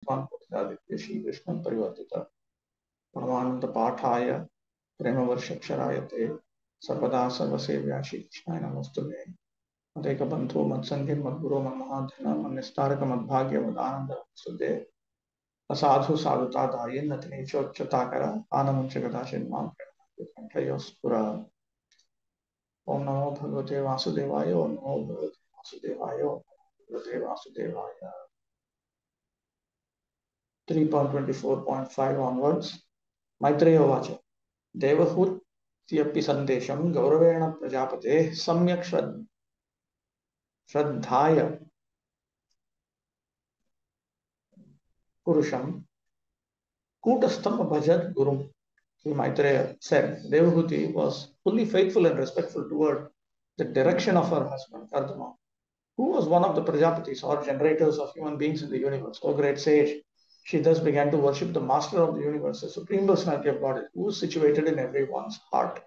Shri Krishna Parivartita Paramananda Pathaya Premavarshaksharaayate Sarvada Sarvasevya Shri Krishnaya Namastume Adeka Bandhu Matsangin Madguru Manmahadhana Manistaraka Madbhagya Vadananda Sude Asadhu Sadhuta Dayin Natini Chochatakara Anamanchakadashin Mam Kantayospura Om Namo Bhagavate Vasudevaya Om Namo Bhagavate Vasudevaya Om Namo Bhagavate Vasudevaya 3.24.5 onwards Maitreya Vacha देवहूत्यपि संदेशं गौरवेण प्रजापते सम्यक् श्रद्धाय पुरुषं कूटस्थं अभजत् गुरुम्. Maitreya said Devahuti was fully faithful and respectful toward the direction of her husband Kardama, who was one of the Prajapatis or generators of human beings in the universe. O great sage, she thus began to worship the master of the universe, the supreme personality of God, who is situated in everyone's heart.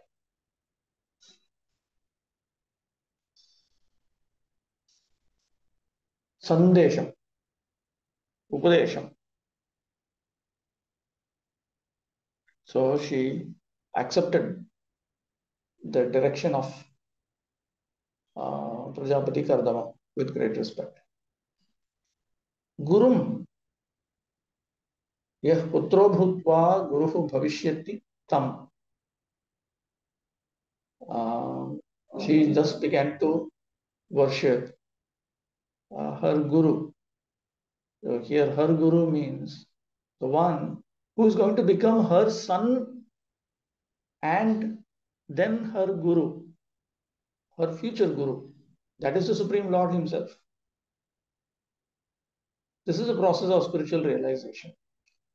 Sandesham, Upadesham. So she accepted the direction of Prajapati Kardama with great respect. Gurum yah putro bhutva guruhu bhavishyati tam. She just began to worship her guru. So here her guru means the one who is going to become her son and then her guru, her future guru. That is the Supreme Lord himself. This is a process of spiritual realization.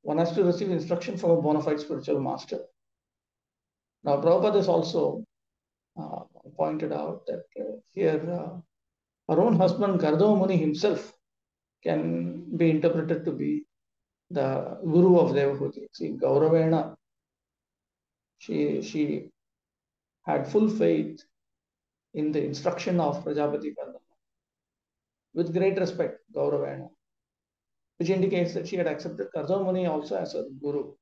One has to receive instruction from a bona fide spiritual master. Now, Prabhupada has also pointed out that here our own husband Kardama Muni himself can be interpreted to be the guru of Devahuti. See, Gauravena, she had full faith in the instruction of Prajapati Kardama with great respect, Gauravena, which indicates that she had accepted Kardama Muni also as a guru.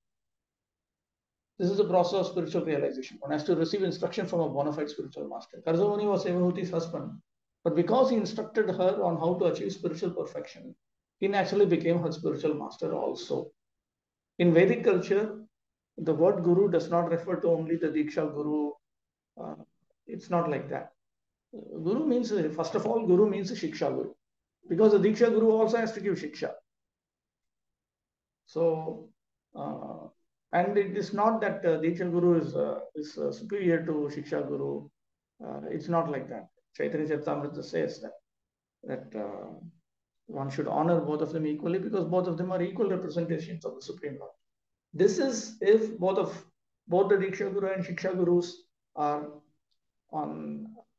This is the process of spiritual realization. One has to receive instruction from a bona fide spiritual master. Kardama Muni was Devahuti's husband, but because he instructed her on how to achieve spiritual perfection, he naturally became her spiritual master also. In Vedic culture, the word guru does not refer to only the Diksha guru. It's not like that. Guru means, first of all, guru means Shiksha guru, because the Diksha guru also has to give Shiksha. So, and it is not that Diksha Guru is superior to Shiksha Guru. It's not like that. Chaitanya Charitamrita says that one should honor both of them equally because both of them are equal representations of the Supreme Lord. This is if both the Diksha Guru and Shiksha Gurus are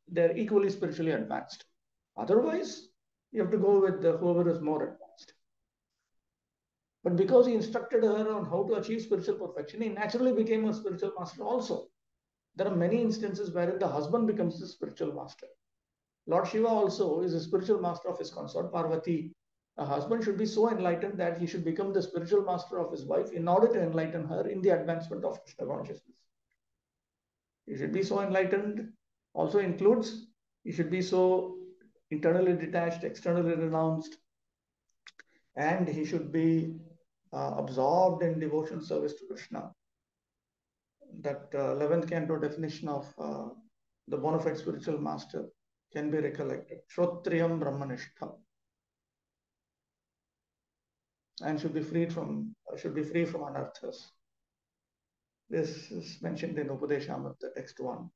they're equally spiritually advanced. Otherwise, you have to go with whoever is more advanced. But because he instructed her on how to achieve spiritual perfection, he naturally became a spiritual master also. There are many instances wherein the husband becomes the spiritual master. Lord Shiva also is a spiritual master of his consort, Parvati. A husband should be so enlightened that he should become the spiritual master of his wife in order to enlighten her in the advancement of Krishna consciousness. He should be so enlightened also includes he should be so internally detached, externally renounced, and he should be absorbed in devotion service to Krishna. That 11th canto definition of the bona fide spiritual master can be recollected. Shrotriyam Brahmanishtham. And should be free from anarthas. This is mentioned in Upadeshamrita, text 1.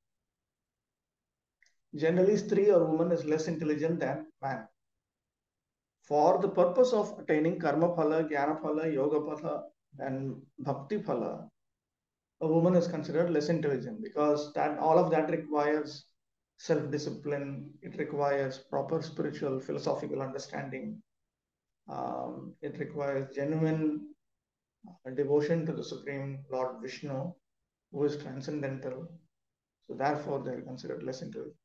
Generally, Stree or woman is less intelligent than man. For the purpose of attaining karma phala, jnana phala, yoga phala, and bhakti phala, a woman is considered less intelligent because all of that requires self-discipline. It requires proper spiritual, philosophical understanding. It requires genuine devotion to the Supreme Lord Vishnu, who is transcendental. So therefore, they are considered less intelligent.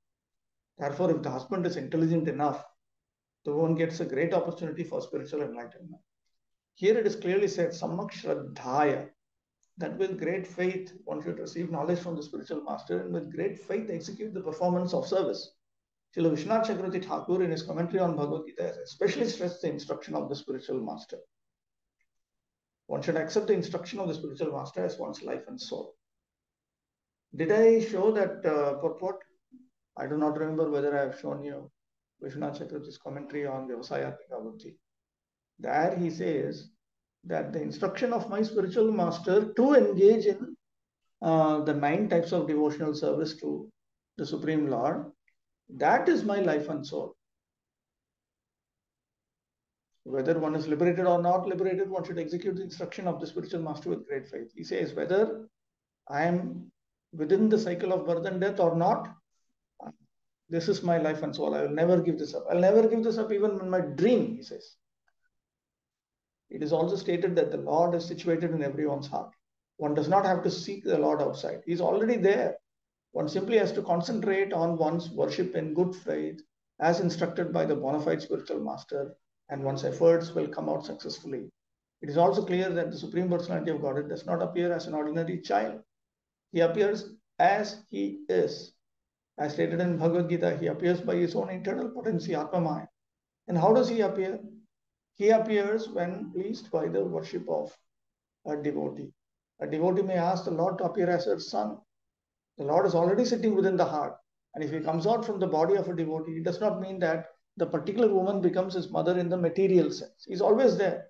Therefore, if the husband is intelligent enough, the woman gets a great opportunity for spiritual enlightenment. Here it is clearly said, Sammak Shraddhaya, that with great faith one should receive knowledge from the spiritual master and with great faith execute the performance of service. Srila Vishwanath Chakravarti Thakur in his commentary on Bhagavad Gita has especially stressed the instruction of the spiritual master. One should accept the instruction of the spiritual master as one's life and soul. Did I show that purport? I do not remember whether I have shown you Vishwanath Chakravarti's commentary on Vyavasayatmika Bhakti. There he says that the instruction of my spiritual master to engage in the 9 types of devotional service to the Supreme Lord, that is my life and soul. Whether one is liberated or not liberated, one should execute the instruction of the spiritual master with great faith. He says, whether I am within the cycle of birth and death or not, this is my life and soul. I will never give this up. I'll never give this up even in my dream, he says. It is also stated that the Lord is situated in everyone's heart. One does not have to seek the Lord outside. He's already there. One simply has to concentrate on one's worship in good faith as instructed by the bona fide spiritual master, and one's efforts will come out successfully. It is also clear that the Supreme Personality of Godhead does not appear as an ordinary child. He appears as he is. As stated in Bhagavad Gita, he appears by his own internal potency, Atmamaya. And how does he appear? He appears when pleased by the worship of a devotee. A devotee may ask the Lord to appear as her son. The Lord is already sitting within the heart. And if he comes out from the body of a devotee, it does not mean that the particular woman becomes his mother in the material sense. He's always there.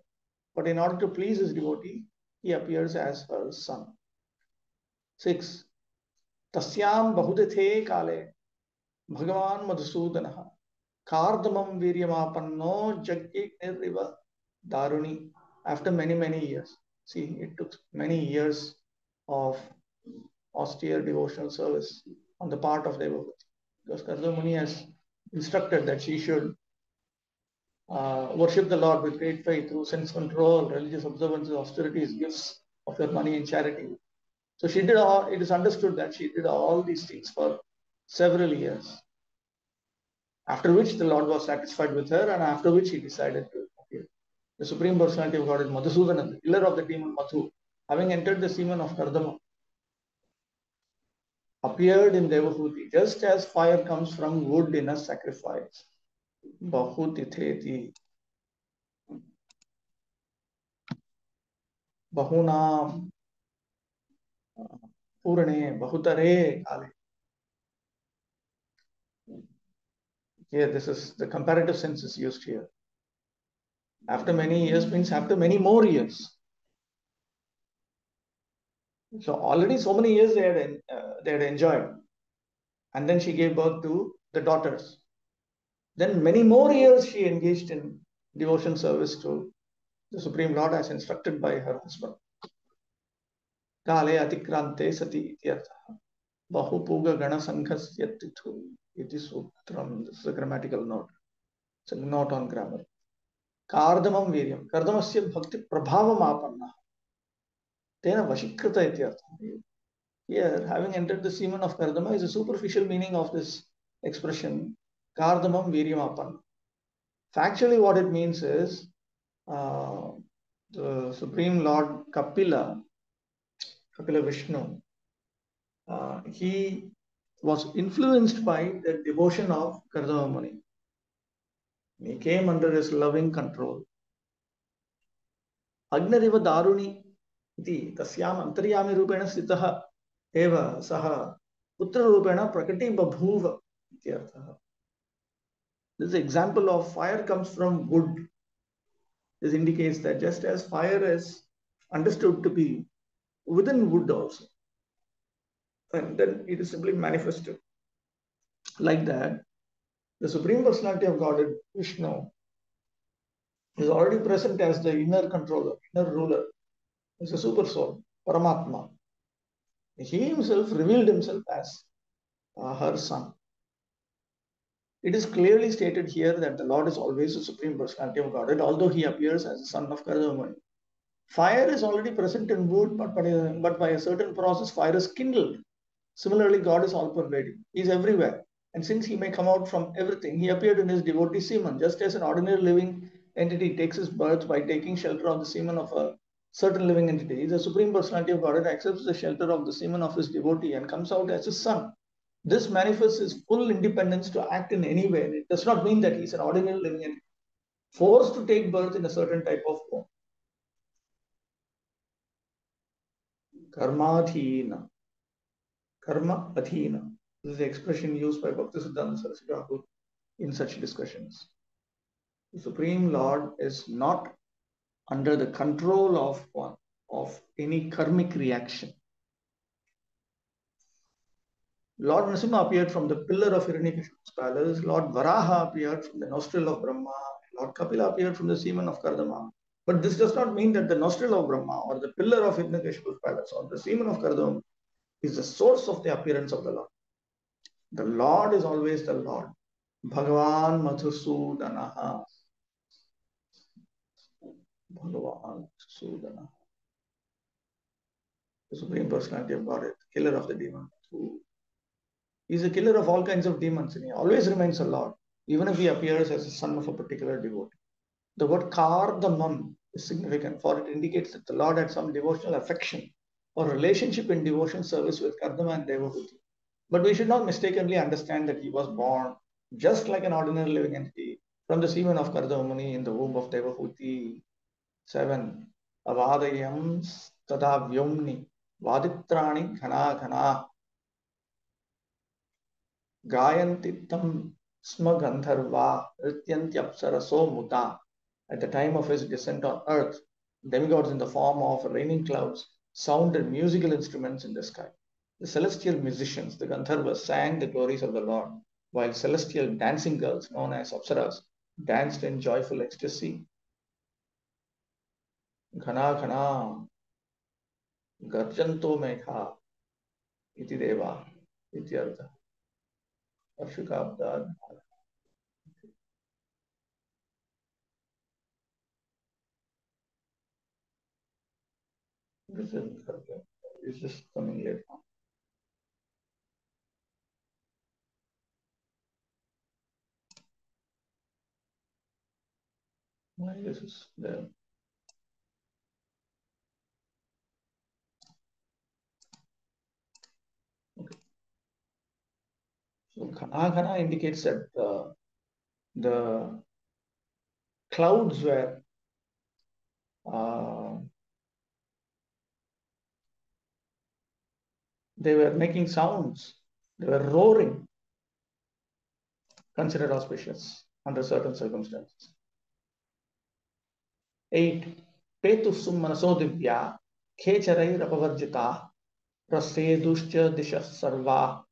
But in order to please his devotee, he appears as her son. 6. Tasyam bahudethe kale Bhagavan Madhusudanaha Kardamam Viryamapanno Jaggi Nirriva Daruni. After many years. See, it took many years of austere devotional service on the part of Devavati. Because Kardamuni has instructed that she should worship the Lord with great faith through sense control, religious observances, austerities, gifts of her money and charity. So she did all, it is understood that she did all these things for several years. After which the Lord was satisfied with her, and after which he decided to appear. The Supreme Personality of Godhead, Madhusudana, the killer of the demon Madhu, having entered the semen of Kardama, appeared in Devahuti, just as fire comes from wood in a sacrifice. Bahutitheti. Bahunam. Purane. Bahutare. Kale. Here, this is the comparative sense is used here. After many years means after many more years. So already so many years they had enjoyed. And then she gave birth to the daughters. Then many more years she engaged in devotion service to the Supreme Lord as instructed by her husband. Kale atikrante sati ityartha. Bahupuga gana sanghasya tithu iti sutram. This is a grammatical note. It's a note on grammar. Kardamam viryam. Kardamasya bhakti prabhavam apanna. Tena vashikrita ityartha. Here, having entered the semen of Kardama is a superficial meaning of this expression, Kardamam Viryamapan. Factually, what it means is the Supreme Lord Kapila Vishnu, he was influenced by the devotion of Kardama Muni. He came under his loving control. Agnariva Daruni iti tasyam antaryami rupena sthitah eva saha putra rupena prakati babhuva ityartha. This example of fire comes from wood. This indicates that just as fire is understood to be within wood also, and then it is simply manifested. Like that, the Supreme Personality of Godhead, Vishnu, is already present as the inner controller, inner ruler, as a super soul, Paramatma. He himself revealed himself as her son. It is clearly stated here that the Lord is always the Supreme Personality of Godhead, although he appears as the son of Kardama. Fire is already present in wood, but by a certain process, fire is kindled. Similarly, God is all pervading. He is everywhere. And since he may come out from everything, he appeared in his devotee semen, just as an ordinary living entity takes his birth by taking shelter of the semen of a certain living entity, the Supreme Personality of Godhead accepts the shelter of the semen of his devotee and comes out as his son. This manifests his full independence to act in any way. It does not mean that he is an ordinary living entity, forced to take birth in a certain type of form. Karmadhina. Karma adhina. This is the expression used by Bhaktisiddhanta Saraswati Thakur in such discussions. The Supreme Lord is not under the control of any karmic reaction. Lord Narasimha appeared from the pillar of Hiranyakashipu's palace. Lord Varaha appeared from the nostril of Brahma. Lord Kapila appeared from the semen of Kardama. But this does not mean that the nostril of Brahma or the pillar of Hiranyakashipu's palace or the semen of Kardama is the source of the appearance of the Lord. The Lord is always the Lord. Bhagavan Madhusudanaha. Bhagavan Madhusudanaha. The Supreme Personality of Godhead, killer of the demon. He is a killer of all kinds of demons, and he always remains a Lord, even if he appears as a son of a particular devotee. The word Kardamam is significant, for it indicates that the Lord had some devotional affection or relationship in devotion service with Kardama and Devahuti. But we should not mistakenly understand that he was born just like an ordinary living entity from the semen of Kardamani in the womb of Devahuti. 7. Avadayam tada vyomni vaditrani ghana ghana gayanti tam sma gandharva nrityantyapsaraso muta. At the time of his descent on earth, demigods in the form of raining clouds sounded musical instruments in the sky. The celestial musicians, the Gandharvas, sang the glories of the Lord, while celestial dancing girls, known as Apsaras, danced in joyful ecstasy. Ghana ghana garjanto mekha iti deva iti artha. Arshikabda. This is just coming late now. Why this is there? Okay. So ghana ghana indicates that the clouds were they were making sounds, they were roaring, considered auspicious under certain circumstances. 8. Petu summanaso divya khecharai rapavarjita praseduscha disha sarva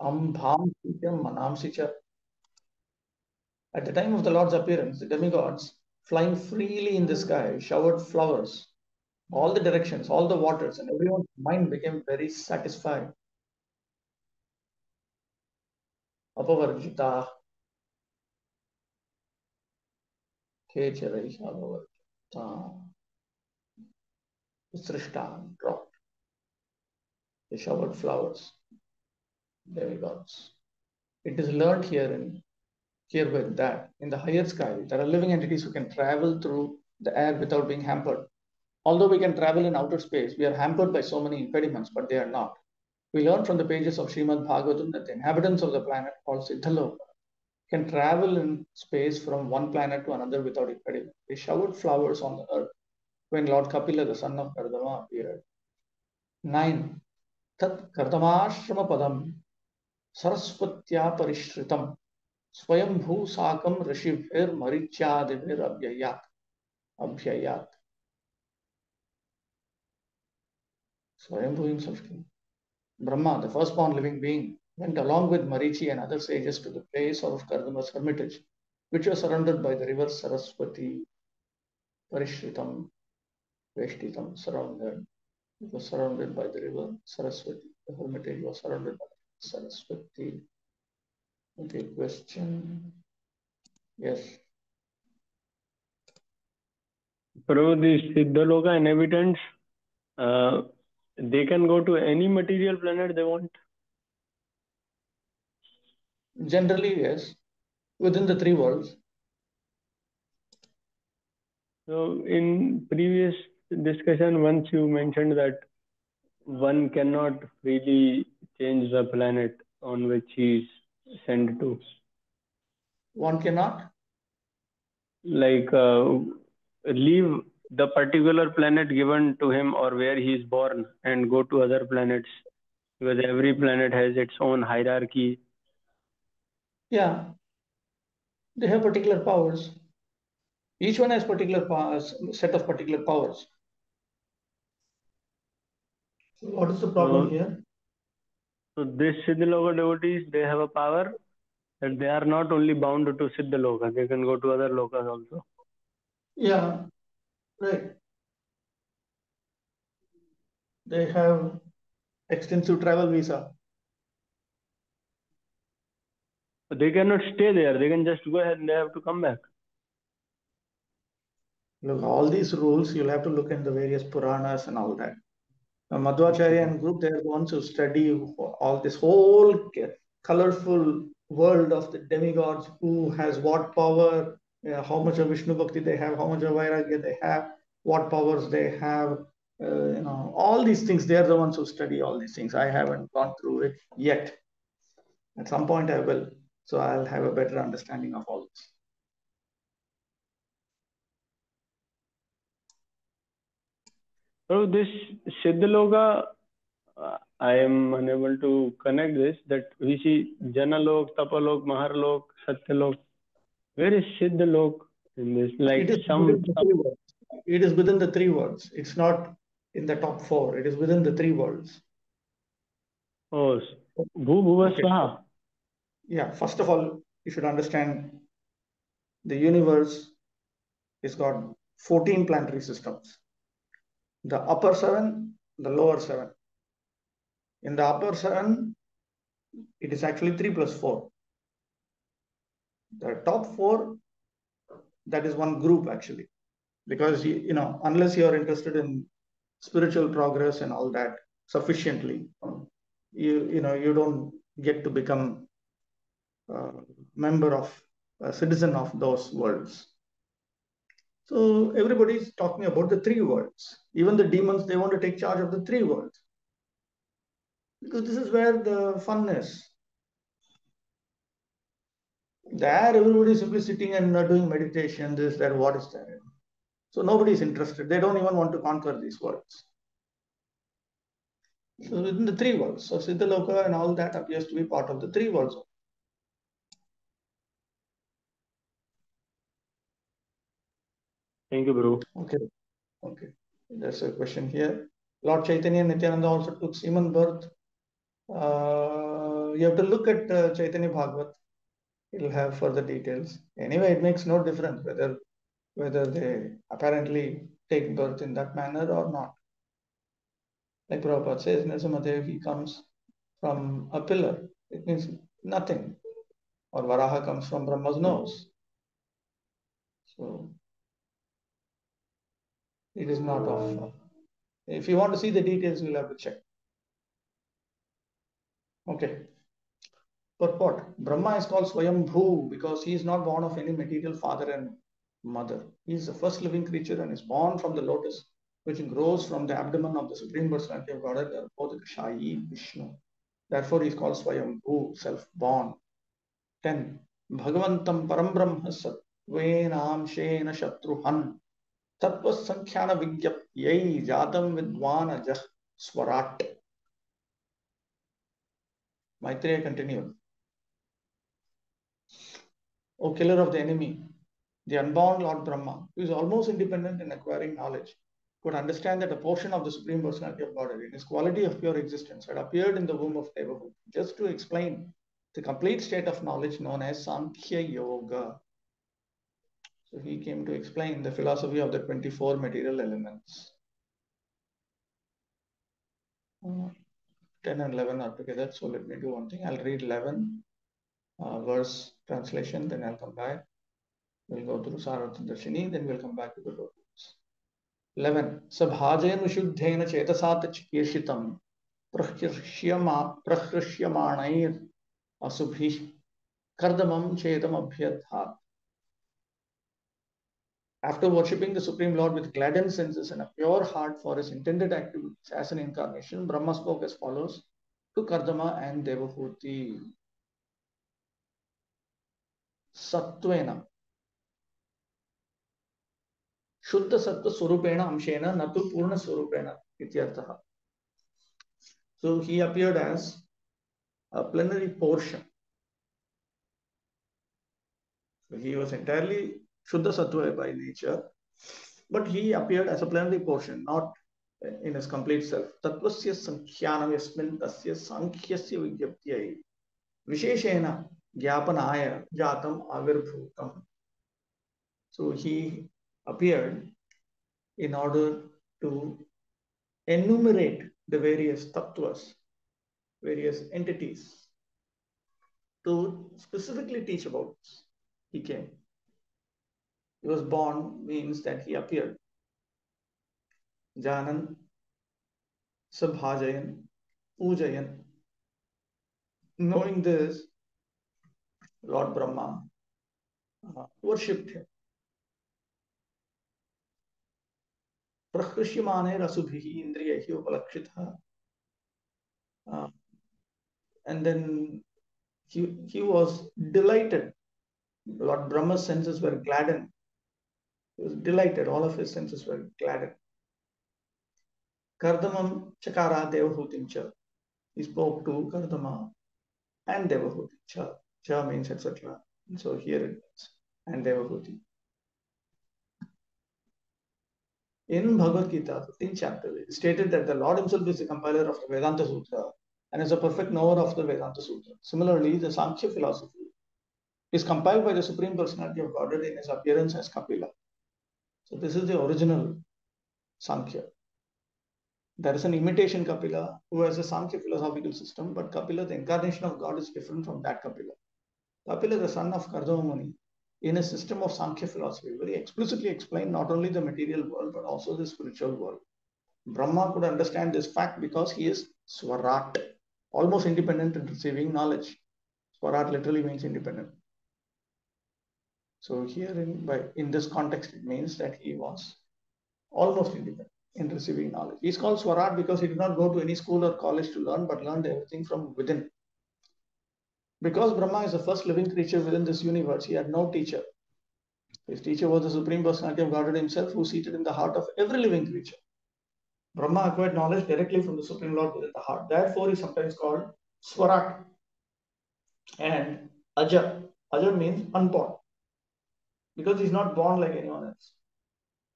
ambham manamsicha. At the time of the Lord's appearance, the demigods, flying freely in the sky, showered flowers, all the directions, all the waters, and everyone's mind became very satisfied. Apavarjita kecharai apavarjita. Srishta dropped. They showered flowers, demigods. It is learned herewith that in the higher sky, there are living entities who can travel through the air without being hampered. Although we can travel in outer space, we are hampered by so many impediments, but they are not. We learn from the pages of Srimad Bhagavatam that the inhabitants of the planet called Siddhaloka can travel in space from one planet to another without impediment. They showered flowers on the earth when Lord Kapila, the son of Kardama, appeared. 9. Tat Kardamashram Padam Saraswatya Parishritam Swayambhu Sakam Rishivir Marichadivir Abhyayat. Swayambhu himself came. Brahma, the firstborn living being, went along with Marichi and other sages to the place of Kardama's hermitage, which was surrounded by the river Saraswati. Parishritam, Veshtitam, surrounded. It was surrounded by the river Saraswati. The hermitage was surrounded by Saraswati. Okay, question. Yes. Prabhu, these Siddhaloka inhabitants, they can go to any material planet they want? Generally, yes. Within the three worlds. So in previous discussion, once you mentioned that one cannot really change the planet on which he is sent to. One cannot? Like leave the particular planet given to him or where he is born and go to other planets, because every planet has its own hierarchy. Yeah, they have particular powers. Each one has particular set of particular powers. So what is the problem here? So this Siddhaloka devotees, they have a power that they are not only bound to Siddhaloka, they can go to other lokas also. Yeah, right. They have extensive travel visa. They cannot stay there, they can just go ahead and they have to come back. Look, all these rules, you'll have to look in the various Puranas and all that. Madhvacharya and group, they are the ones who study all this whole colorful world of the demigods, who has what power, how much of Vishnu Bhakti they have, how much of Vairagya they have, what powers they have, all these things. They are the ones who study all these things. I haven't gone through it yet. At some point I will. So I'll have a better understanding of all this. So this Siddhaloka, I am unable to connect this, that we see Janalok, Tapalok, Maharlok, Satyalok. Where is Siddhalok in this? Like It is within the three worlds. It's not in the top four. It is within the three worlds. Oh, Bhuva Swaha. Yeah, first of all, you should understand the universe has got 14 planetary systems. The upper seven, the lower seven. In the upper seven, it is actually 3 plus 4. The top four, that is one group actually. Because, unless you are interested in spiritual progress and all that sufficiently, you don't get to become a member of, a citizen of those worlds. So everybody is talking about the three worlds. Even the demons, they want to take charge of the three worlds. Because this is where the fun is. There, everybody is simply sitting and doing meditation, this, that, what is there? So nobody is interested. They don't even want to conquer these worlds. So within the three worlds. So Siddhaloka and all that appears to be part of the three worlds. Thank you, Bro. Okay. There's a question here. Lord Chaitanya and Nityananda also took human birth. You have to look at Chaitanya Bhagavat. It'll have further details. Anyway, it makes no difference whether they apparently take birth in that manner or not. Like Prabhupada says, Nrsimhadev, he comes from a pillar. It means nothing. Or Varaha comes from Brahma's nose. So it is not of. If you want to see the details, you'll have to check. Okay. Purport. Brahma is called Swayambhu because he is not born of any material father and mother. He is the first living creature and is born from the lotus, which grows from the abdomen of the Supreme Personality of Godhead, both Shayi Vishnu. Therefore, he is called Swayambhu, self-born. 10. Bhagavantam Param Brahma Satvenam Shena Shatruhan Tattva Sankhyanā Vigyapyai Jatam Vidvan Ajah Swarat. Maitreya continued. O killer of the enemy, the unbound Lord Brahma, who is almost independent in acquiring knowledge, could understand that a portion of the Supreme Personality of Godhead, in his quality of pure existence, had appeared in the womb of Devahood, just to explain the complete state of knowledge known as Sankhya Yoga. So he came to explain the philosophy of the 24 material elements. 10 and 11 are together, so let me do one thing. I'll read 11 verse translation, then I'll come back. We'll go through Sarvatma Darshini, then we'll come back to the verse. 11. Sabhajayan Vishuddhena Chetasat Chikeshitam Prahrishyamanair Asubhi Kardamam Chetam Abhyadhat. After worshipping the Supreme Lord with gladdened senses and a pure heart for his intended activities as an incarnation, Brahma spoke as follows to Kardama and Devahuti. Sattvena. Shuddha Sattva Surupena Amshena Natu Purna Surupena Ityarthaha. So he appeared as a plenary portion. So he was entirely Shuddha Sattva by nature, but he appeared as a plenary portion, not in his complete self. Tattvasya Sankhyanam Yasmin Tasya Sankhyasya Vigyaptyai Visheshena Gyapanaya Jatam Avirbhutam. So he appeared in order to enumerate the various tattvas, various entities, to specifically teach about this. He came. He was born means that he appeared. Janan, Sabhajayan, Pujayan. Knowing this, Lord Brahma worshipped him. Prakrishyamane rasubhihi indriyahi upalakshitha. And then he was delighted. Lord Brahma's senses were gladdened. He was delighted. All of his senses were gladdened. Kardamam chakara devahutim cha. He spoke to Kardama and Devahuti. Cha. Cha means etc. And so here it is. And Devahuti. In Bhagavad Gita, 15th chapter, it is stated that the Lord himself is the compiler of the Vedanta Sutra and is a perfect knower of the Vedanta Sutra. Similarly, the Sankhya philosophy is compiled by the Supreme Personality of Godhead in his appearance as Kapila. So this is the original Sankhya. There is an imitation Kapila who has a Sankhya philosophical system, but Kapila, the incarnation of God, is different from that Kapila. Kapila, the son of Kardama Muni, in a system of Sankhya philosophy, very explicitly explained not only the material world but also the spiritual world. Brahma could understand this fact because he is Swarat, almost independent in receiving knowledge. Swarat literally means independent. So here in this context, it means that he was almost independent in receiving knowledge. He is called Swarat because he did not go to any school or college to learn, but learned everything from within. Because Brahma is the first living creature within this universe, he had no teacher. His teacher was the Supreme Personality of Godhead himself, who is seated in the heart of every living creature. Brahma acquired knowledge directly from the Supreme Lord within the heart. Therefore, he is sometimes called Swarat and Ajar. Ajar means unborn, because he is not born like anyone else.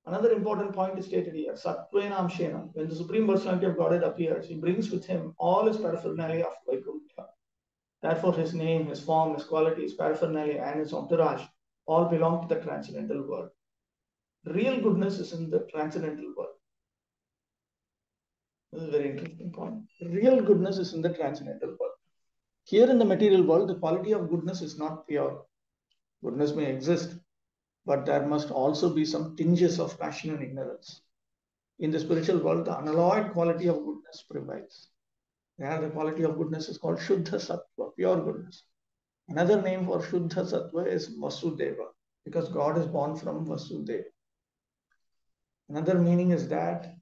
Another important point is stated here, Sattvena Amshena. When the Supreme Personality of Godhead appears, he brings with him all his paraphernalia of Vaikuntha. Therefore, his name, his form, his quality, his paraphernalia, and his entourage all belong to the transcendental world. Real goodness is in the transcendental world. This is a very interesting point. Real goodness is in the transcendental world. Here in the material world, the quality of goodness is not pure. Goodness may exist, but there must also be some tinges of passion and ignorance. In the spiritual world, the unalloyed quality of goodness prevails. There, the quality of goodness is called Shuddha Sattva, pure goodness. Another name for Shuddha Sattva is Vasudeva, because God is born from Vasudeva. Another meaning is that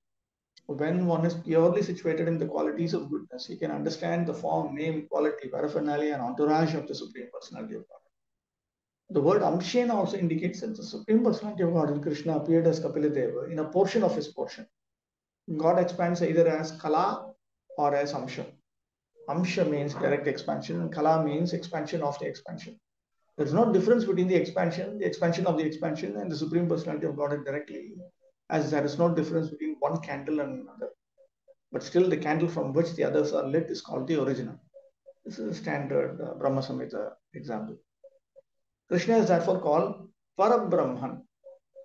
when one is purely situated in the qualities of goodness, he can understand the form, name, quality, paraphernalia, and entourage of the Supreme Personality of God. The word Amshena also indicates that the Supreme Personality of God in Krishna appeared as Kapila Deva in a portion of his portion. God expands either as Kala or as Amsha. Amsha means direct expansion, and Kala means expansion of the expansion. There is no difference between the expansion of the expansion, and the Supreme Personality of God directly, as there is no difference between one candle and another. But still, the candle from which the others are lit is called the original. This is a standard Brahma Samhita example. Krishna is therefore called Parabrahman,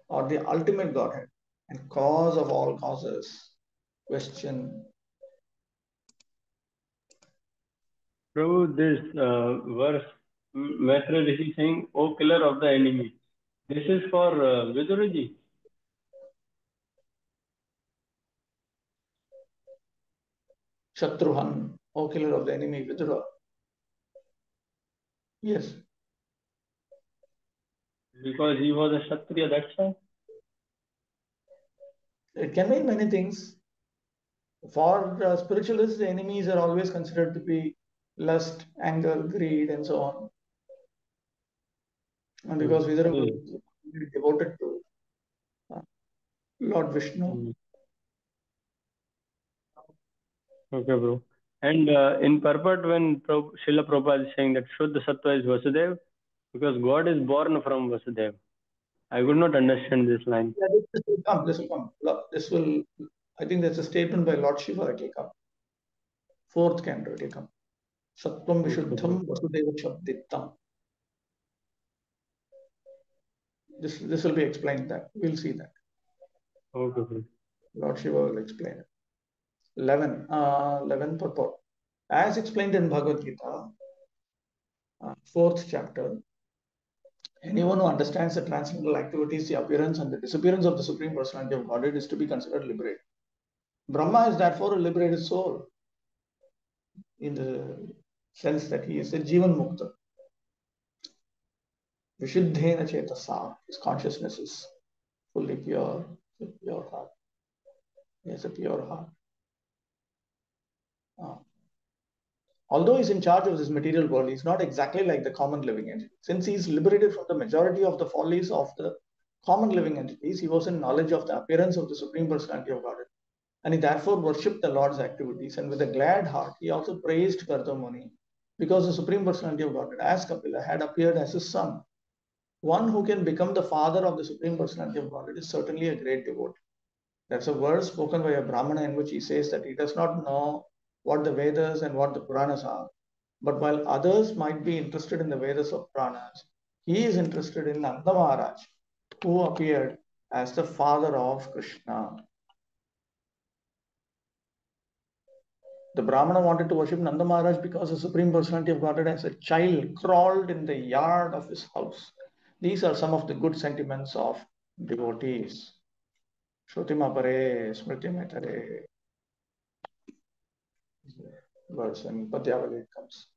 or the ultimate Godhead, and cause of all causes. Question. Prabhu, this verse, Maitreya Rishi saying, "O killer of the enemy." This is for Viduraji. Shatruhan, O killer of the enemy, Vidura. Yes. Because he was a Kshatriya, that's why. It can mean many things. For spiritualists, the enemies are always considered to be lust, anger, greed, and so on. And because Vidvan was devoted to Lord Vishnu. Okay, bro. And in purport, when Srila Prabhupada is saying that Shuddha Sattva is Vasudev, because God is born from Vasudev. I could not understand this line. Yeah, this will come. This will come. This will. I think that's a statement by Lord Shiva. It will come. Fourth canto. It will come. Sattvam Vishuddham Vasudeva Shabdittam. This will be explained. That we'll see that. Okay, bro. Lord Shiva will explain it. 11 purport. As explained in Bhagavad Gita, 4th chapter, anyone who understands the transcendental activities, the appearance and the disappearance of the Supreme Personality of Godhead is to be considered liberated. Brahma is therefore a liberated soul in the sense that he is a Jivan Mukta. Vishuddhena Chetasa, his consciousness is fully pure, pure heart. He has a pure heart. Although he's in charge of this material world, he's not exactly like the common living entity. Since he's liberated from the majority of the follies of the common living entities, he was in knowledge of the appearance of the Supreme Personality of Godhead. And he therefore worshipped the Lord's activities. And with a glad heart, he also praised Kardamuni because the Supreme Personality of Godhead, as Kapila, had appeared as his son. One who can become the father of the Supreme Personality of Godhead is certainly a great devotee. That's a word spoken by a Brahmana in which he says that he does not know what the Vedas and what the Puranas are. But while others might be interested in the Vedas or Puranas, he is interested in Nanda Maharaj, who appeared as the father of Krishna. The Brahmana wanted to worship Nanda Maharaj because the Supreme Personality of Godhead as a child crawled in the yard of his house. These are some of the good sentiments of devotees. Shrutima pare, smritima tare. Verse and Padyavali comes.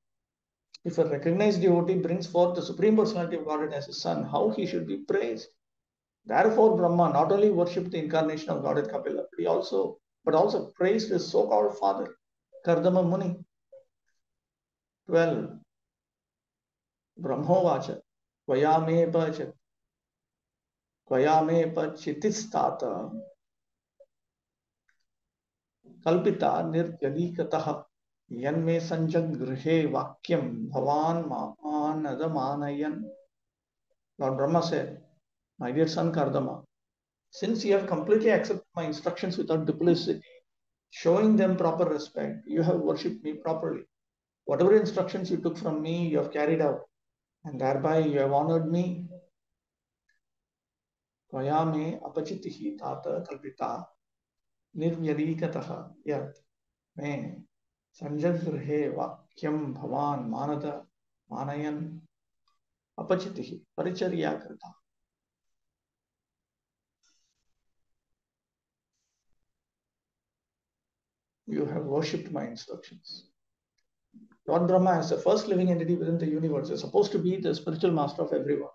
If a recognized devotee brings forth the Supreme Personality of Godhead as his son, how he should be praised. Therefore, Brahma not only worshipped the incarnation of Godhead Kapila, but also praised his so-called father, Kardama Muni. 12. Brahmovacha, Kvayame Chitistata, Kalpita Niryadikataha, Yanme Sanjagrihe Vakyam Bhavan Manadamanayan. Lord Brahma said, my dear son Kardama, since you have completely accepted my instructions without duplicity, showing them proper respect, you have worshipped me properly. Whatever instructions you took from me, you have carried out, and thereby you have honored me. Vayame apachitihi tata kalpita nirvyadikataha yat me sanjagrihe vakyam bhavan manada manayan apachitihi paricharya krita. You have worshipped my instructions. Lord Brahma, as the first living entity within the universe, is supposed to be the spiritual master of everyone.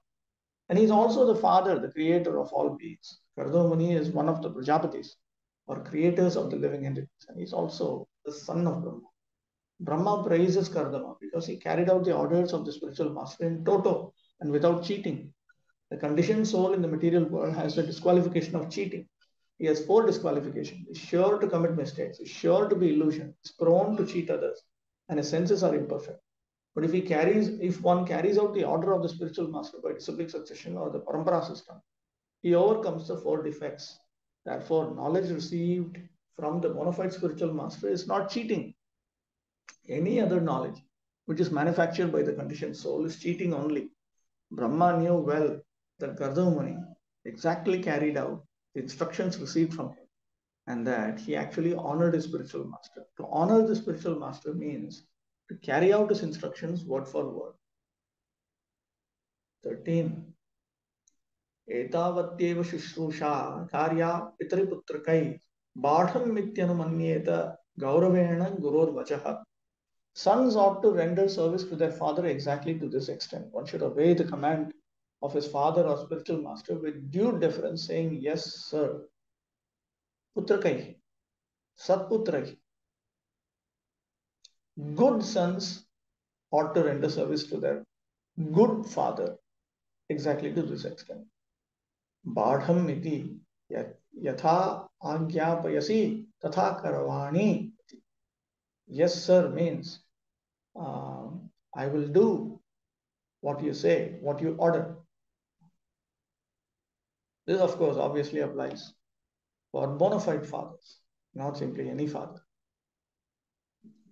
And he's also the father, the creator of all beings. Kardama Muni is one of the Prajapatis, or creators of the living entities. And he's also the son of Brahma. Brahma praises Kardama because he carried out the orders of the spiritual master in toto and without cheating. The conditioned soul in the material world has the disqualification of cheating. He has 4 disqualifications. He's sure to commit mistakes. He's sure to be illusioned. He's prone to cheat others. And his senses are imperfect. But if one carries out the order of the spiritual master by disciplic succession or the parampara system, he overcomes the 4 defects. Therefore, knowledge received from the bona fide spiritual master is not cheating. Any other knowledge which is manufactured by the conditioned soul is cheating only. Brahma knew well that Kardama Muni exactly carried out the instructions received from him, and that he actually honored his spiritual master. To honor the spiritual master means to carry out his instructions word for word. 13. Etavatyeva Shushrusha Karya Pitriputrakai Badham Mityanumanyeta Gauravena Gurur Vachaha. Sons ought to render service to their father exactly to this extent. One should obey the command of his father or spiritual master with due deference, saying, yes, sir. Putrakai, Satputrai. Good sons ought to render service to their good father exactly to this extent. Badham iti yatha agyapayasi tatha karavani. Yes, sir means I will do what you say, what you order. This, of course, obviously applies for bona fide fathers, not simply any father.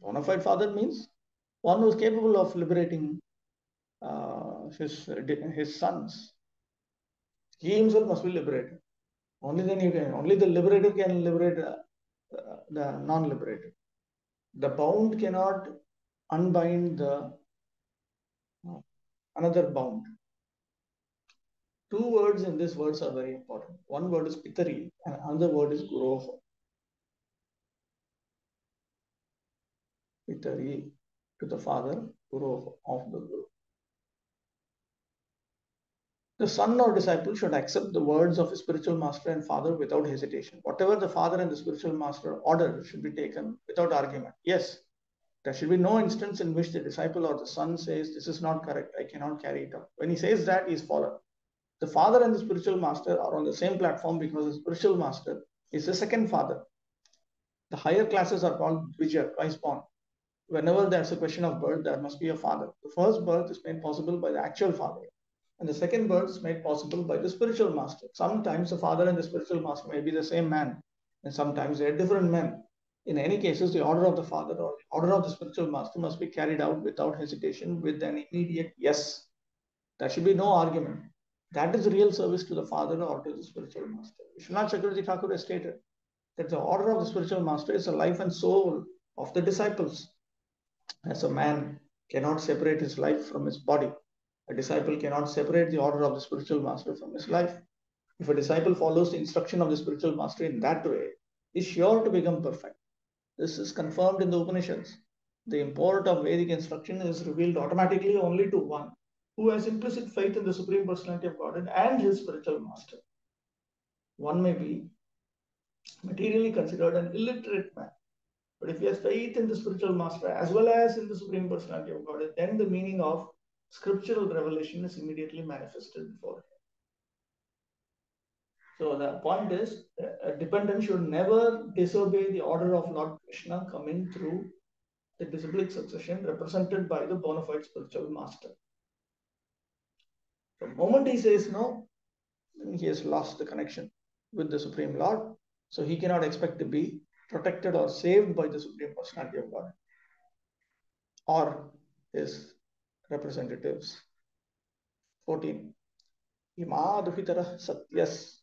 Bona fide father means one who is capable of liberating his sons. He himself must be liberated. Only then you can. Only the liberator can liberate the non-liberated. The bound cannot unbind the another bound. Two words in this verse are very important. One word is pitari and another word is guroho. Pitari to the father, guroho of the guru. The son or disciple should accept the words of his spiritual master and father without hesitation. Whatever the father and the spiritual master order should be taken without argument. Yes, there should be no instance in which the disciple or the son says, this is not correct, I cannot carry it out. When he says that, he is followed. The father and the spiritual master are on the same platform because the spiritual master is the second father. The higher classes are called Dvija, twice born. Whenever there's a question of birth, there must be a father. The first birth is made possible by the actual father. And the second birth is made possible by the spiritual master. Sometimes the father and the spiritual master may be the same man, and sometimes they are different men. In any cases, the order of the father or the order of the spiritual master must be carried out without hesitation, with an immediate yes. There should be no argument. That is real service to the father or to the spiritual master. Vishwanath Chakravarti Thakur has stated that the order of the spiritual master is the life and soul of the disciples. As a man cannot separate his life from his body, a disciple cannot separate the order of the spiritual master from his life. If a disciple follows the instruction of the spiritual master in that way, he is sure to become perfect. This is confirmed in the Upanishads. The import of Vedic instruction is revealed automatically only to one who has implicit faith in the Supreme Personality of Godhead and his spiritual master. One may be materially considered an illiterate man, but if he has faith in the spiritual master as well as in the Supreme Personality of Godhead, then the meaning of scriptural revelation is immediately manifested before him. So the point is, a dependent should never disobey the order of Lord Krishna coming through the disciplic succession represented by the bona fide spiritual master. The moment he says no, he has lost the connection with the Supreme Lord. So he cannot expect to be protected or saved by the Supreme Personality of God or his representatives. 14. Imaduhitara satyas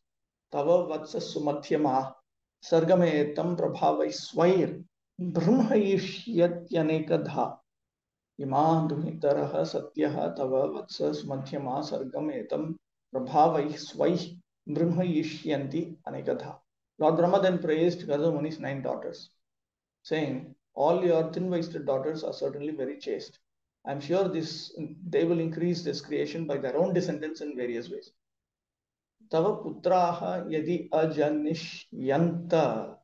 tava vatsas sumadhyama sargametam prabhavai swair brahmaishyatyanekadha. Imaduhitara satyah tava vatsas madhyama sargametam prabhavai swaih brahmaishyanti anekadha. Lord Brahma then praised Gargamuni's 9 daughters, saying, all your thin-waisted daughters are certainly very chaste. I am sure they will increase this creation by their own descendants in various ways. Tava putraha yadi ajanishyanta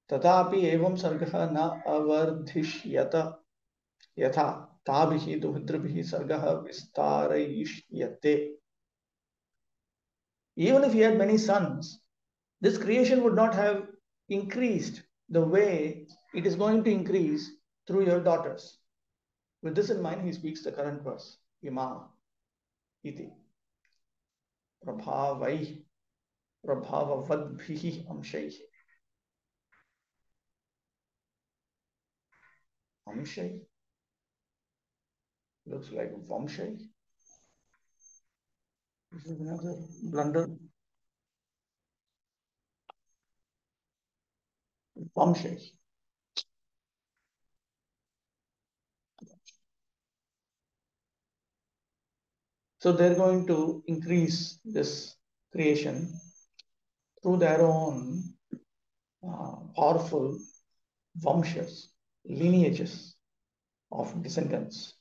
tatapi evam sargaha na avardhishyata yatha tabhihi duhidrabhihi sargaha vistarayishyate. Even if he had many sons, this creation would not have increased the way it is going to increase through your daughters. With this in mind, he speaks the current verse. Ima iti prabhavai prabhavavadbhihi amshaihi. Amshai looks like vamshai. This is another blunder. Vamshai. So they're going to increase this creation through their own powerful vamshas, lineages of descendants.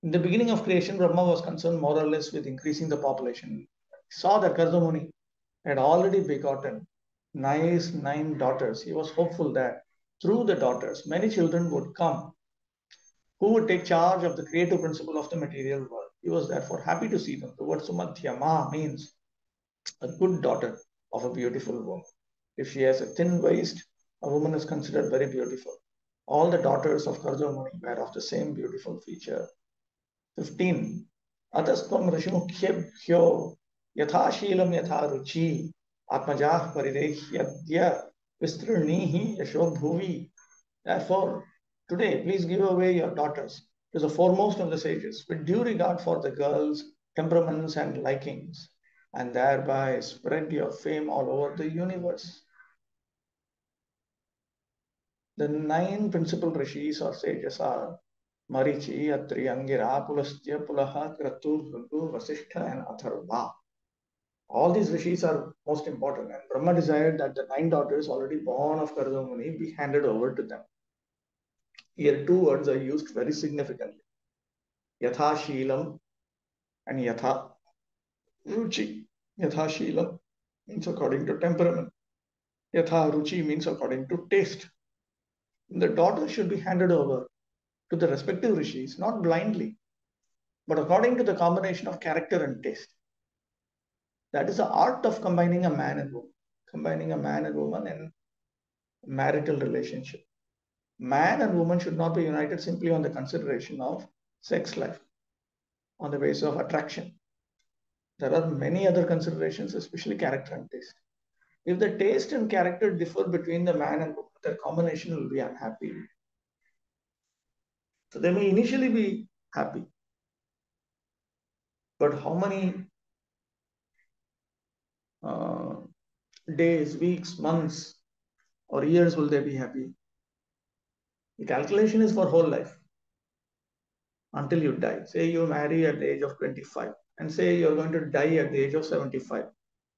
In the beginning of creation, Brahma was concerned more or less with increasing the population. He saw that Gargamuni had already begotten nine daughters. He was hopeful that through the daughters, many children would come who would take charge of the creative principle of the material world. He was therefore happy to see them. The word Sumadhyama means a good daughter of a beautiful woman. If she has a thin waist, a woman is considered very beautiful. All the daughters of Karja Muni were of the same beautiful feature. 15. Atastam Rishimukhyabhyo Yatha Yatha Ruchi Atmajah Parirehyadya Vistranihi Yasho Bhuvi. Therefore, today, please give away your daughters to the foremost of the sages with due regard for the girls' temperaments and likings, and thereby spread your fame all over the universe. The 9 principal rishis or sages are Marichi, Atri, Angira, Pulastya, Pulaha, Kratu, Bhrigu, Vasishtha, and Atharva. All these rishis are most important, and Brahma desired that the 9 daughters already born of Karja Muni be handed over to them. Here, 2 words are used very significantly: Yatha Sheelam and Yatha Ruchi. Yatha Sheelam means according to temperament. Yatha Ruchi means according to taste. The daughter should be handed over to the respective rishis, not blindly, but according to the combination of character and taste. That is the art of combining a man and woman in marital relationship. Man and woman should not be united simply on the consideration of sex life, on the basis of attraction. There are many other considerations, especially character and taste. If the taste and character differ between the man and woman, their combination will be unhappy. So they may initially be happy, but how many days, weeks, months, or years will they be happy? The calculation is for whole life until you die. Say you marry at the age of 25 and say you're going to die at the age of 75.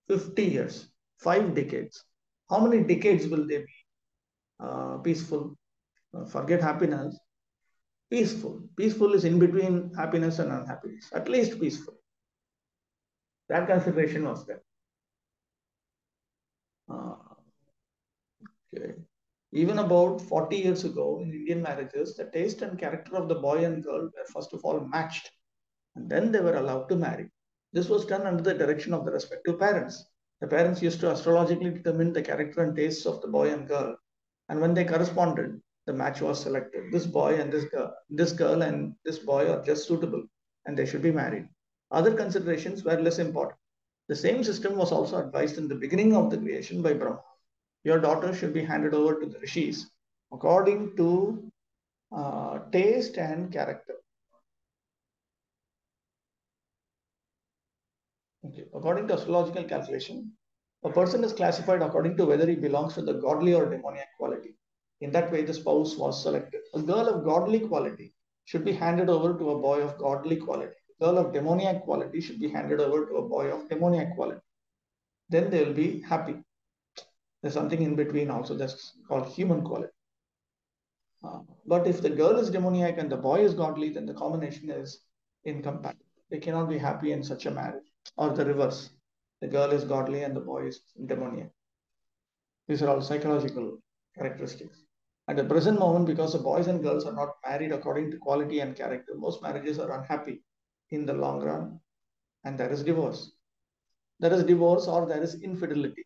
50 years, 5 decades. How many decades will they be peaceful? Forget happiness. Peaceful. Peaceful is in between happiness and unhappiness. At least peaceful. That consideration was there. Okay. Even about 40 years ago in Indian marriages, the taste and character of the boy and girl were first of all matched, and then they were allowed to marry. This was done under the direction of the respective parents. The parents used to astrologically determine the character and tastes of the boy and girl, and when they corresponded, the match was selected. This boy and this girl and this boy are just suitable, and they should be married. Other considerations were less important. The same system was also advised in the beginning of the creation by Brahma. Your daughter should be handed over to the rishis according to taste and character. Okay. According to astrological calculation, a person is classified according to whether he belongs to the godly or demoniac quality. In that way, the spouse was selected. A girl of godly quality should be handed over to a boy of godly quality. A girl of demoniac quality should be handed over to a boy of demoniac quality. Then they will be happy. There's something in between also that's called human quality. But if the girl is demoniac and the boy is godly, then the combination is incompatible. They cannot be happy in such a marriage. Or the reverse. The girl is godly and the boy is demoniac. These are all psychological characteristics. At the present moment, because the boys and girls are not married according to quality and character, most marriages are unhappy in the long run, and there is divorce. There is divorce or there is infidelity.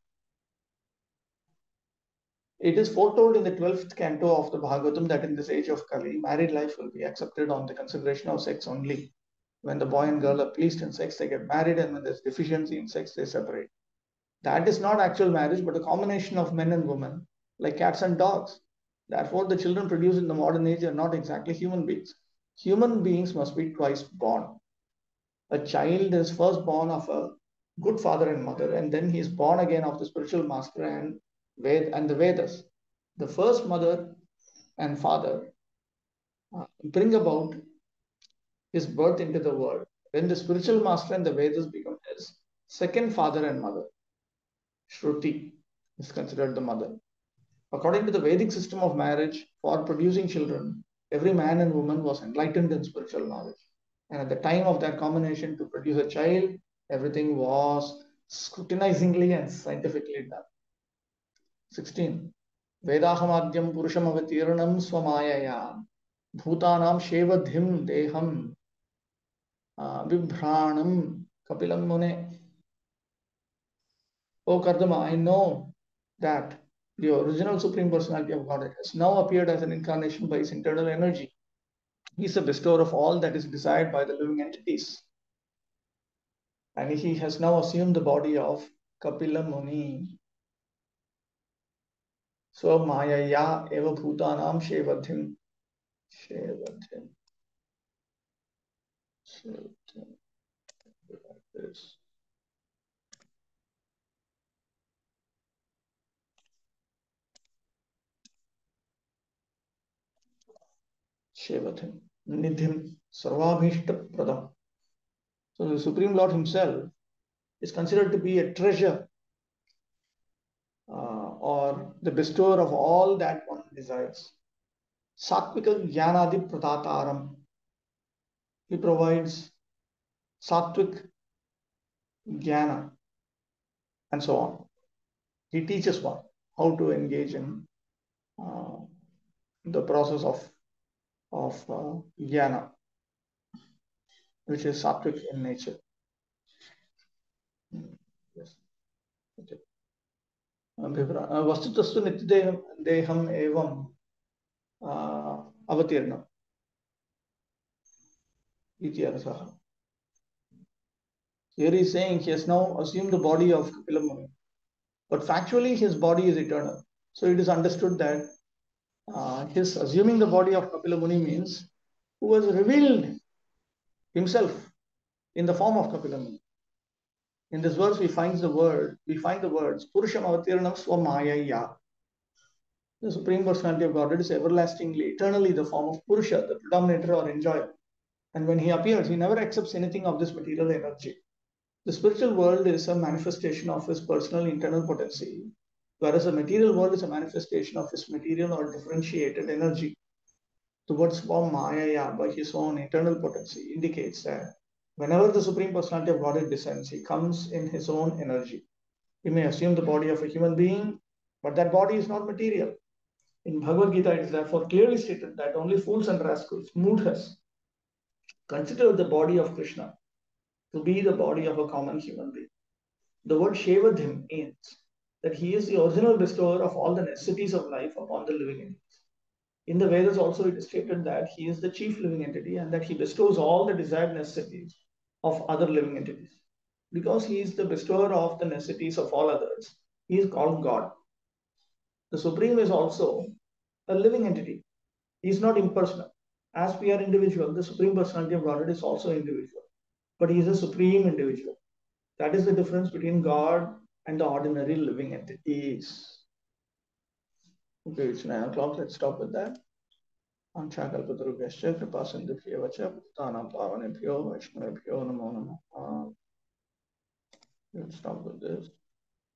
It is foretold in the 12th canto of the Bhagavatam that in this age of Kali, married life will be accepted on the consideration of sex only. When the boy and girl are pleased in sex, they get married, and when there's deficiency in sex, they separate. That is not actual marriage, but a combination of men and women, like cats and dogs. Therefore, the children produced in the modern age are not exactly human beings. Human beings must be twice born. A child is first born of a good father and mother, and then he is born again of the spiritual master and the Vedas. The first mother and father bring about his birth into the world. Then the spiritual master and the Vedas become his second father and mother. Shruti is considered the mother. According to the Vedic system of marriage, for producing children, every man and woman was enlightened in spiritual knowledge. And at the time of that combination to produce a child, everything was scrutinizingly and scientifically done. 16. Vedahamadhyam purusham avatirnam swamayaya bhutanam shevadhim deham vibhranam kapilam mune. O Kardama, I know that the original Supreme Personality of Godhead has now appeared as an incarnation by his internal energy. He is the bestower of all that is desired by the living entities. And he has now assumed the body of Kapila Muni. So Mayaya eva bhutanam shevadhim. Shevadhim. Shevadhim. Like this. Shevadhim. Nidhim. Sarvabhishta pradam. So the Supreme Lord himself is considered to be a treasure or the bestower of all that one desires. Sattvika Jnanadi Pradataram. He provides Sattvic Jnana and so on. He teaches one how to engage in the process of Jnana, which is Sattvic in nature. Yes. Okay. Vastutastu Nityadeham evam avatirnam. Here he is saying he has now assumed the body of Kapila Muni, but factually his body is eternal. So it is understood that his assuming the body of Kapila Muni means who has revealed himself in the form of Kapila Muni. In this verse we find the words Purusham Avatirnam Swamayaya. The Supreme Personality of Godhead is everlastingly, eternally the form of Purusha, the predominator or enjoyer. And when he appears, he never accepts anything of this material energy. The spiritual world is a manifestation of his personal internal potency, whereas the material world is a manifestation of his material or differentiated energy. The word Swamaya by his own internal potency indicates that whenever the Supreme Personality of Godhead descends, he comes in his own energy. He may assume the body of a human being, but that body is not material. In Bhagavad Gita, it is therefore clearly stated that only fools and rascals, moodhas, consider the body of Krishna to be the body of a common human being. The word Shevadhim means that he is the original bestower of all the necessities of life upon the living entities. In the Vedas also it is stated that he is the chief living entity and that he bestows all the desired necessities of other living entities. Because he is the bestower of the necessities of all others, he is called God. The Supreme is also a living entity. He is not impersonal. As we are individual, the Supreme Personality of Godhead is also individual. But he is a supreme individual. That is the difference between God and the ordinary living entities. Okay, it's 9 o'clock. Let's stop with that. Anchakalpatarubhyascha kripasindhubhyevacha bhutanam pavanebhyo vaishnavebhyo namo namaha. Let's stop with this.